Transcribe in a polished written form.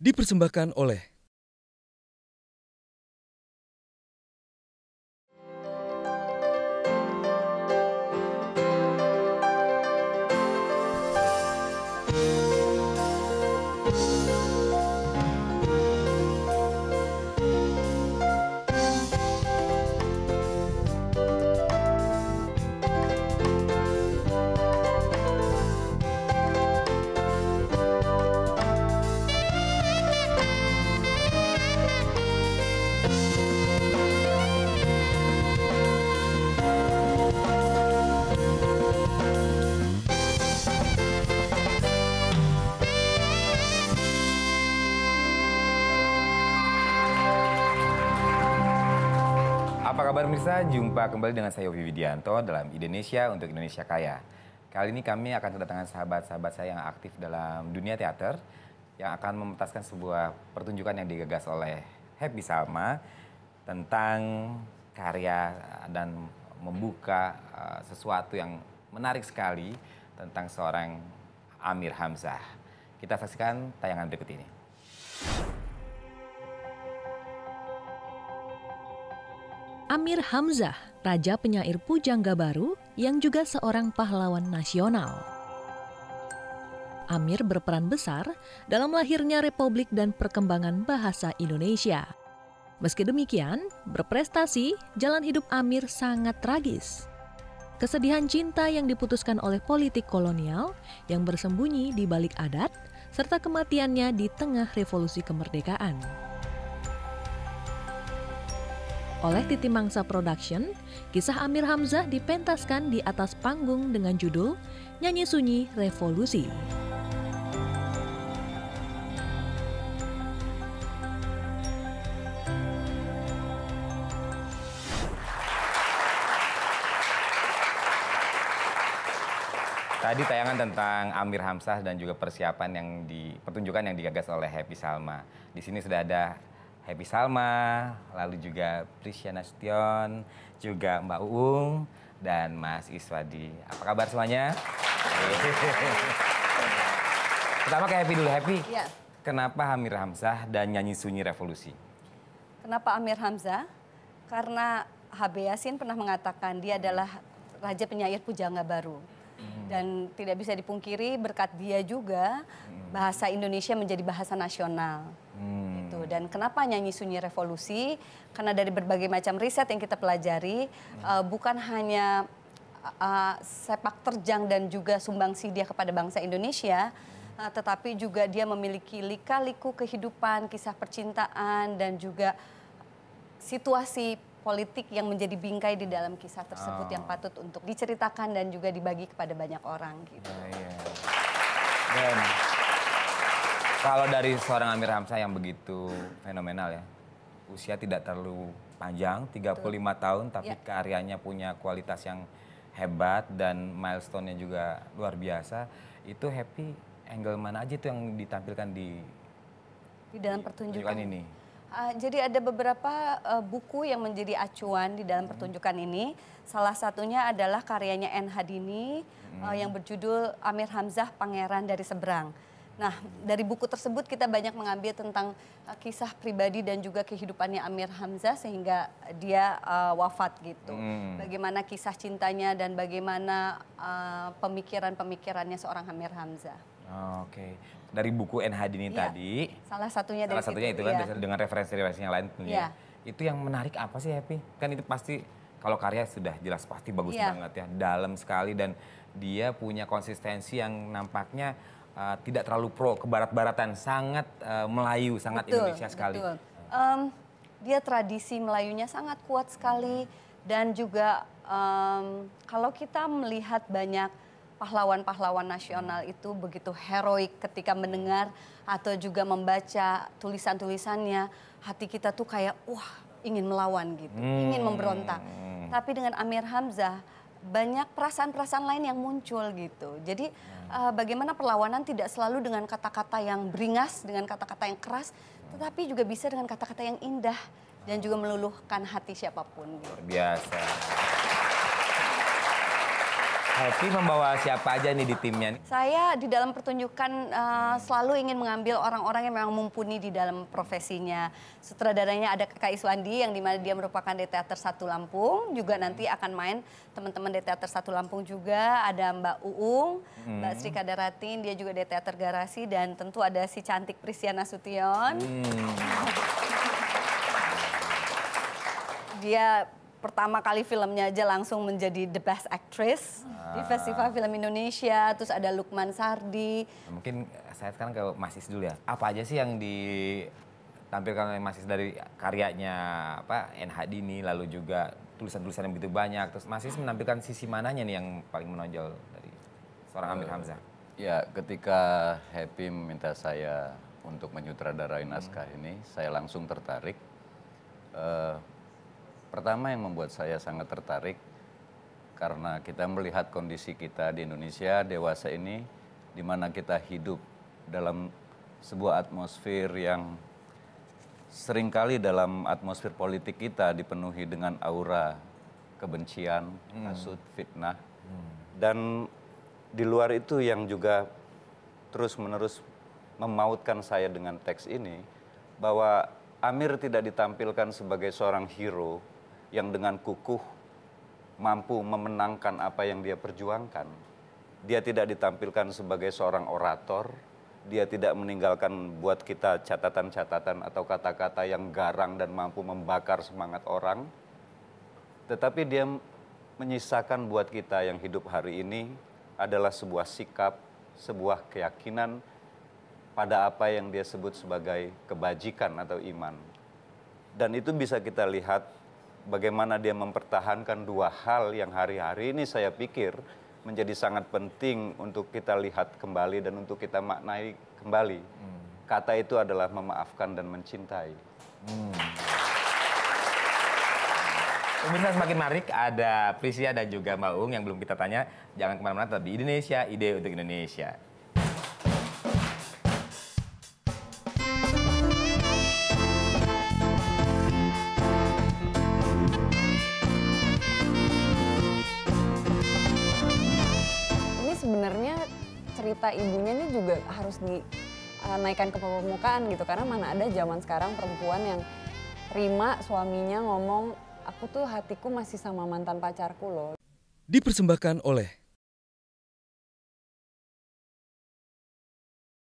Dipersembahkan oleh Apa kabar pemirsa? Jumpa kembali dengan saya Yofi Widianto dalam Indonesia untuk Indonesia Kaya. Kali ini kami akan kedatangan sahabat-sahabat saya yang aktif dalam dunia teater yang akan mementaskan sebuah pertunjukan yang digagas oleh Happy Salma tentang karya dan membuka sesuatu yang menarik sekali tentang seorang Amir Hamzah. Kita saksikan tayangan berikut ini. Amir Hamzah, raja penyair pujangga baru yang juga seorang pahlawan nasional. Amir berperan besar dalam lahirnya Republik dan perkembangan bahasa Indonesia. Meski demikian, berprestasi, jalan hidup Amir sangat tragis. Kesedihan cinta yang diputuskan oleh politik kolonial yang bersembunyi di balik adat, serta kematiannya di tengah revolusi kemerdekaan. Oleh Titi Mangsa Production, kisah Amir Hamzah dipentaskan di atas panggung dengan judul Nyanyi Sunyi Revolusi. Tadi tayangan tentang Amir Hamzah dan juga persiapan pertunjukan yang digagas oleh Happy Salma. Di sini sudah ada Happy Salma, lalu juga Prisya Nasution, juga Mbak Uung, dan Mas Iswadi. Apa kabar semuanya? Pertama ke Happy dulu. Happy, Ya. Kenapa Amir Hamzah dan Nyanyi Sunyi Revolusi? Kenapa Amir Hamzah? Karena HB Yasin pernah mengatakan dia adalah raja penyair pujangga baru. Dan tidak bisa dipungkiri berkat dia juga bahasa Indonesia menjadi bahasa nasional. Gitu. Dan kenapa Nyanyi Sunyi Revolusi? Karena dari berbagai macam riset yang kita pelajari, bukan hanya sepak terjang dan juga sumbangsi dia kepada bangsa Indonesia, tetapi juga dia memiliki lika-liku kehidupan, kisah percintaan, dan juga situasi politik yang menjadi bingkai di dalam kisah tersebut yang patut untuk diceritakan dan juga dibagi kepada banyak orang gitu. Iya. Dan kalau dari seorang Amir Hamzah yang begitu fenomenal ya, usia tidak terlalu panjang, 35 tahun, tapi karyanya punya kualitas yang hebat dan milestone-nya juga luar biasa. Itu Happy, angle mana aja itu yang ditampilkan di dalam pertunjukan ini? Jadi ada beberapa buku yang menjadi acuan di dalam pertunjukan ini. Salah satunya adalah karyanya N. Hadini yang berjudul Amir Hamzah Pangeran dari Seberang. Nah, dari buku tersebut kita banyak mengambil tentang kisah pribadi dan juga kehidupannya Amir Hamzah sehingga dia wafat gitu. Bagaimana kisah cintanya dan bagaimana pemikiran-pemikirannya seorang Amir Hamzah. Oke. Dari buku N. Hadini tadi. Salah satunya itu kan dengan referensi-referensi yang lain tentunya. Itu yang menarik apa sih Happy? Kan itu pasti kalau karya sudah jelas pasti bagus banget ya, dalam sekali dan dia punya konsistensi yang nampaknya tidak terlalu pro ke barat-baratan, sangat Melayu, sangat Indonesia sekali. Betul. Dia tradisi Melayunya sangat kuat sekali dan juga kalau kita melihat banyak pahlawan-pahlawan nasional itu begitu heroik ketika mendengar atau juga membaca tulisan-tulisannya, hati kita tuh kayak wah ingin melawan gitu, ingin memberontak. Tapi dengan Amir Hamzah banyak perasaan-perasaan lain yang muncul gitu. Jadi bagaimana perlawanan tidak selalu dengan kata-kata yang beringas, dengan kata-kata yang keras, tetapi juga bisa dengan kata-kata yang indah dan juga meluluhkan hati siapapun. Gitu. Luar biasa. Happy membawa siapa aja nih di timnya? Saya di dalam pertunjukan selalu ingin mengambil orang-orang yang memang mumpuni di dalam profesinya. Sutradaranya ada Kakak Iswandi yang dimana dia merupakan di Teater Satu Lampung. Juga nanti akan main teman-teman di Teater Satu Lampung juga. Ada Mbak Uung, Mbak Sri Kadaratin, dia juga di Teater Garasi. Dan tentu ada si cantik Prisia Nasution. Dia pertama kali filmnya aja langsung menjadi The Best Actress di Festival Film Indonesia. Terus ada Lukman Sardi. Mungkin saya sekarang ke Mas Is dulu ya. Apa aja sih yang ditampilkan oleh Mas Is dari karyanya NH Dini, lalu juga tulisan-tulisan yang begitu banyak. Terus Mas Is menampilkan sisi mananya nih yang paling menonjol dari seorang Amir Hamzah? Ya, ketika Happy meminta saya untuk menyutradarai naskah ini, saya langsung tertarik. Pertama yang membuat saya sangat tertarik karena kita melihat kondisi kita di Indonesia dewasa ini, di mana kita hidup dalam sebuah atmosfer yang seringkali dalam atmosfer politik kita dipenuhi dengan aura kebencian, hasut, fitnah. Dan di luar itu yang juga terus-menerus memautkan saya dengan teks ini, bahwa Amir tidak ditampilkan sebagai seorang hero yang dengan kukuh mampu memenangkan apa yang dia perjuangkan. Dia tidak ditampilkan sebagai seorang orator, dia tidak meninggalkan buat kita catatan-catatan atau kata-kata yang garang dan mampu membakar semangat orang. Tetapi dia menyisakan buat kita yang hidup hari ini adalah sebuah sikap, sebuah keyakinan pada apa yang dia sebut sebagai kebajikan atau iman. Dan itu bisa kita lihat bagaimana dia mempertahankan dua hal yang hari-hari ini saya pikir menjadi sangat penting untuk kita lihat kembali dan untuk kita maknai kembali. Kata itu adalah memaafkan dan mencintai. Pemirsa semakin menarik, ada Prisia dan juga Mbak Uung yang belum kita tanya. Jangan kemana-mana, tetap di Indonesia, ide untuk Indonesia. Sebenarnya cerita ibunya ini juga harus dinaikkan ke permukaan gitu, karena mana ada zaman sekarang perempuan yang terima suaminya ngomong, aku tuh hatiku masih sama mantan pacarku loh. Dipersembahkan oleh